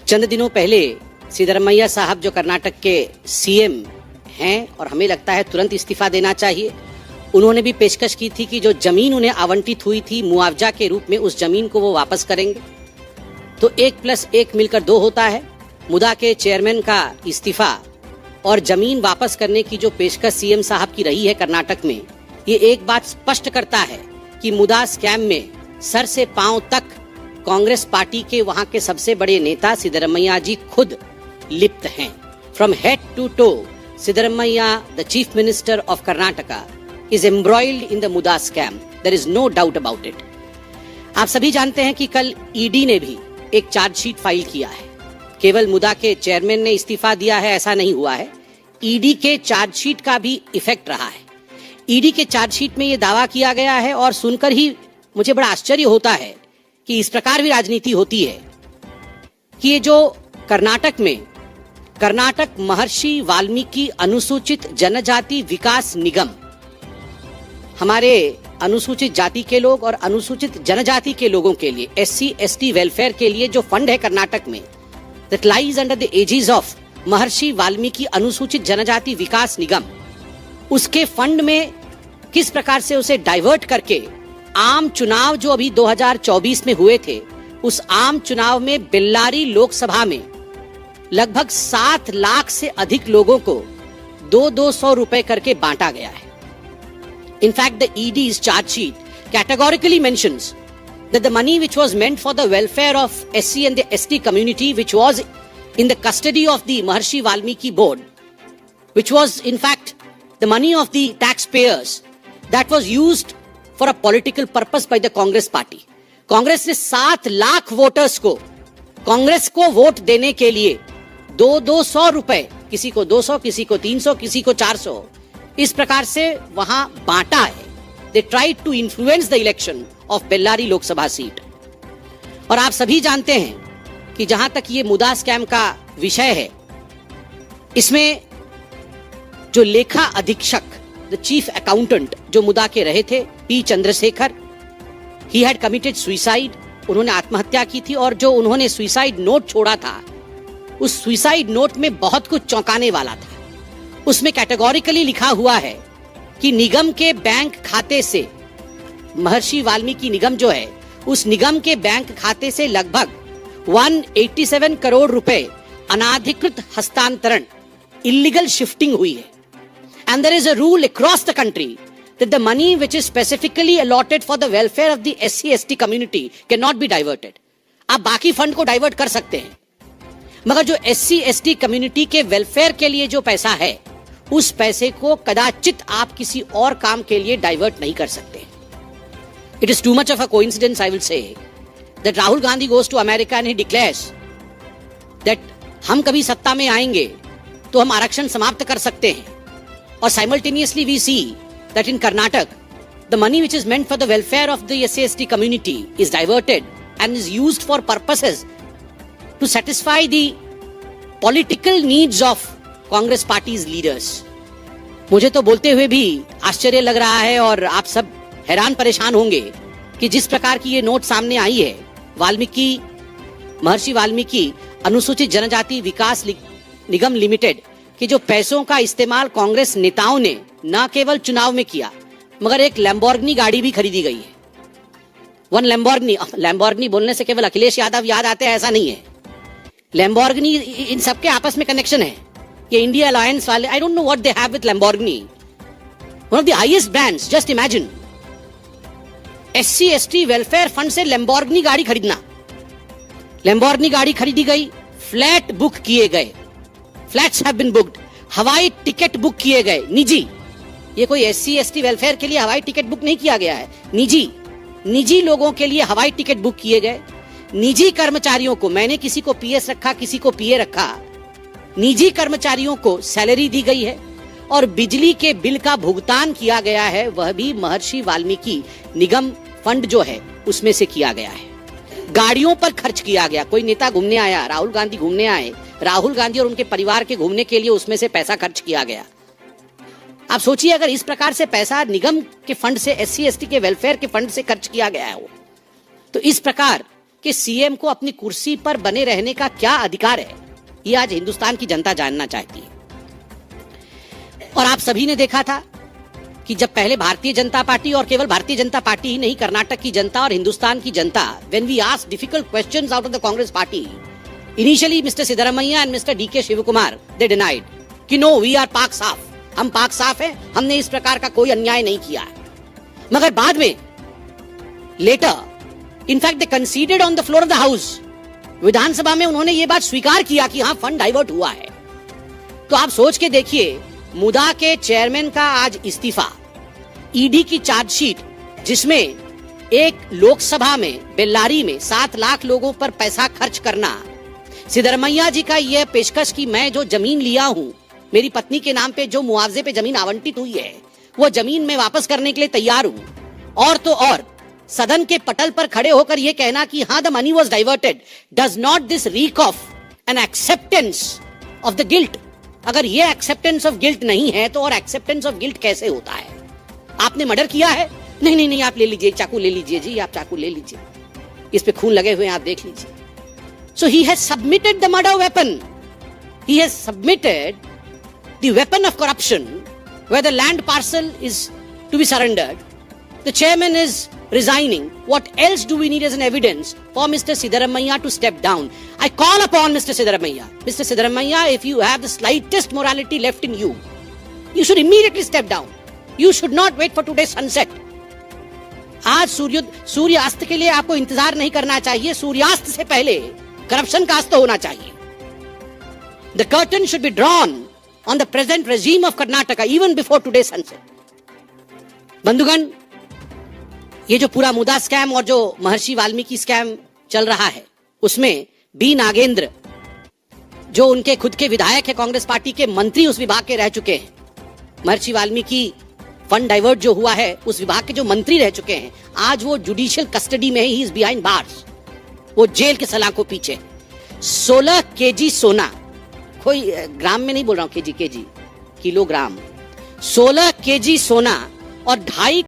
चंद दिनों पहले सिद्धरमैया साहब जो कर्नाटक के सीएम हैं और हमें लगता है तुरंत इस्तीफा देना चाहिए, उन्होंने भी पेशकश की थी कि जो जमीन उन्हें आवंटित हुई थी मुआवजा के रूप में उस जमीन को वो वापस करेंगे। तो 1+1 मिलकर 2 होता है। मुदा के चेयरमैन का इस्तीफा और जमीन वापस करने की जो पेशकश सीएम साहब की रही है कर्नाटक में, ये एक बात स्पष्ट करता है कि मुदा स्कैम में सर से पांव तक कांग्रेस पार्टी के वहां के सबसे बड़े नेता सिद्धरमैया जी खुद लिप्त हैं। From head to toe Siddaramaiah, the chief minister of Karnataka, is embroiled in the मुदा scam. There is no doubt about it. आप सभी जानते हैं कि कल ईडी ने भी एक चार्जशीट फाइल किया है। केवल मुदा के चेयरमैन ने इस्तीफा दिया है ऐसा नहीं हुआ है, ईडी के चार्जशीट का भी इफेक्ट रहा है। ईडी के चार्जशीट में ये दावा किया गया है और सुनकर ही मुझे बड़ा आश्चर्य होता है कि इस प्रकार भी राजनीति होती है कि ये जो कर्नाटक में कर्नाटक महर्षि वाल्मीकि अनुसूचित जनजाति विकास निगम, हमारे अनुसूचित जाति के लोग और अनुसूचित जनजाति के लोगों के लिए SC ST वेलफेयर के लिए जो फंड है कर्नाटक में, that lies under the aegis of Maharishi Valmiki अनुसूचित जनजाति विकास निगम, उसके फंड में किस प्रकार से उसे डाइवर्ट करके आम चुनाव जो अभी 2024 में हुए थे, उस आम चुनाव में बेल्लारी लोकसभा में लगभग 7 लाख से अधिक लोगों को 200 रुपए करके बांटा गया है। In fact, the ED's charge sheet categorically mentions that the money which was meant for the welfare of SC and the ST community, which was in the custody of the Maharshi Valmiki board, which was in fact the money of the taxpayers, that was used for a political purpose by the Congress party. Congress ने 7 lakh voters को कांग्रेस को vote देने के लिए 200 रुपए, किसी को 200, किसी को 300, किसी को 400, इस प्रकार से वहां बांटा है। They tried to influence the election of Bellary Lok Sabha seat. और आप सभी जानते हैं कि जहां तक ये मुदा स्कैम का विषय है, इसमें जो लेखा अधीक्षक, द चीफ अकाउंटेंट जो मुदा के रहे थे, P Chandrashekhar, he had committed suicide, उन्होंने आत्महत्या की थी। और जो उन्होंने सुइसाइड नोट छोड़ा था, उस सुइसाइड नोट में बहुत कुछ चौंकाने वाला था। उसमें कैटेगोरिकली लिखा हुआ है कि निगम के बैंक खाते से, महर्षि वाल्मीकि निगम जो है, उस निगम के बैंक खाते से लगभग 187 करोड़ रुपए अनाधिकृत हस्तांतरण, इलीगल शिफ्टिंग हुई है। And there is a rule across the country that the money which is specifically allotted for the welfare of the SC ST community can not be diverted. आप बाकी फंड को डाइवर्ट कर सकते हैं, मगर जो SC ST कम्युनिटी के welfare के लिए जो पैसा है, उस पैसे को कदाचित आप किसी और काम के लिए डाइवर्ट नहीं कर सकते। It is too much of a coincidence, I will say, that Rahul Gandhi goes to America and he declares that हम कभी सत्ता में आएंगे तो हम आरक्षण समाप्त कर सकते हैं। और simultaneously we see that in Karnataka the money which is meant for the welfare of the SC ST community is diverted and is used for purposes to satisfy the political needs of Congress party's leaders. मुझे तो बोलते हुए भी आश्चर्य लग रहा है और आप सब हैरान परेशान होंगे कि जिस प्रकार की ये नोट सामने आई है, महर्षि वाल्मीकि अनुसूचित जनजाति विकास निगम लिमिटेड के जो पैसों का इस्तेमाल कांग्रेस नेताओं ने न केवल चुनाव में किया, मगर एक लैम्बोर्गिनी गाड़ी भी खरीदी गई है। लैम्बोर्गिनी बोलने से केवल अखिलेश यादव याद आते हैं ऐसा नहीं है। लैम्बोर्गिनी, इन सबके आपस में कनेक्शन है। ये इंडिया अलायंस वाले, I don't know what they have with Lamborghini, one of the highest brands. Just imagine, SC ST welfare fund से लैम्बोर्गिनी गाड़ी खरीदना। लैम्बोर्गिनी गाड़ी खरीदी गई, फ्लैट बुक किए गए, फ्लैट्स हैव बीन बुक्ड, हवाई टिकट बुक किए गए निजी। ये कोई SC ST वेलफेयर के लिए हवाई टिकट बुक नहीं किया गया है, निजी लोगों के लिए हवाई टिकट बुक किए गए। निजी कर्मचारियों को, मैंने किसी को PS रखा, किसी को PA रखा, निजी कर्मचारियों को सैलरी दी गई है और बिजली के बिल का भुगतान किया गया है, वह भी महर्षि वाल्मीकि निगम फंड जो है उसमें से किया गया है। गाड़ियों पर खर्च किया गया, कोई नेता घूमने आया, राहुल गांधी घूमने आए, राहुल गांधी और उनके परिवार के घूमने के लिए उसमें से पैसा खर्च किया गया। आप सोचिए, अगर इस प्रकार से पैसा निगम के फंड से, SC ST के वेलफेयर के फंड से खर्च किया गया हो, तो इस प्रकार कि सीएम को अपनी कुर्सी पर बने रहने का क्या अधिकार है, ये आज हिंदुस्तान की जनता जानना चाहती है। और आप सभी ने देखा था कि जब पहले भारतीय जनता पार्टी, और केवल भारतीय जनता पार्टी ही नहीं, कर्नाटक की जनता और हिंदुस्तान की जनता, when we asked difficult questions out of the Congress party, initially mister Siddaramaiah and mister DK Shivakumar they denied कि नो, वी आर पाक साफ, हम पाक साफ हैं, हमने इस प्रकार का कोई अन्याय नहीं किया है। मगर बाद में letter in fact they considered on the floor of the house, विधानसभा में उन्होंने ये बात स्वीकार किया कि हां, फंड डाइवर्ट हुआ है। तो आप सोच के देखिए, मुदा के चेयरमैन का आज इस्तीफा, ईडी की चार्जशीट जिसमें एक लोकसभा में बेल्लारी में 7 लाख लोगों पर पैसा खर्च करना, सिद्धरमैया जी का यह पेशकश कि मैं जो जमीन लिया हूं, मेरी पत्नी के नाम पे जो मुआवजे पे जमीन आवंटित हुई है, वो जमीन में वापस करने के लिए तैयार हूं। और तो और सदन के पटल पर खड़े होकर यह कहना कि हां, the money was diverted, does not this rig of N acceptance of the guilt? अगर ये एक्सेप्टेंस ऑफ गिल्ट नहीं है तो और एक्सेप्टेंस ऑफ गिल्ट कैसे होता है? आपने मर्डर किया है? नहीं नहीं नहीं, आप ले लीजिए, चाकू ले लीजिए जी, आप चाकू ले लीजिए, इस पे खून लगे हुए हैं, आप देख लीजिए। So he has submitted the murder weapon, he has submitted the weapon of corruption, where the land parcel is to be surrendered. The chairman is resigning. What else do we need as an evidence for Mr. Siddaramaiah to step down? I call upon Mr. Siddaramaiah. Mr. Siddaramaiah, if you have the slightest morality left in you, you should immediately step down. You should not wait for today's sunset. आज सूर्यास्त के लिए आपको इंतजार नहीं करना चाहिए, सूर्यास्त से पहले करप्शन का अस्त होना चाहिए। The curtain should be drawn on the present regime of Karnataka even before today's sunset. बंधुगण, ये जो पूरा मुदा स्कैम और जो महर्षि वाल्मीकि स्कैम चल रहा है, उसमें बी नागेंद्र, जो उनके खुद के विधायक है, कांग्रेस पार्टी के मंत्री उस विभाग के रह चुके हैं, महर्षि वाल्मीकि फंड डाइवर्ट जो हुआ है उस विभाग के जो मंत्री रह चुके हैं, आज वो जुडिशियल कस्टडी में है, ही इज बिहाइंड बार्स, वो जेल के सलाखों पीछे। 16 केजी सोना, कोई ग्राम में नहीं बोल रहा हूं, केजी, किलोग्राम, 16 केजी सोना और 2.5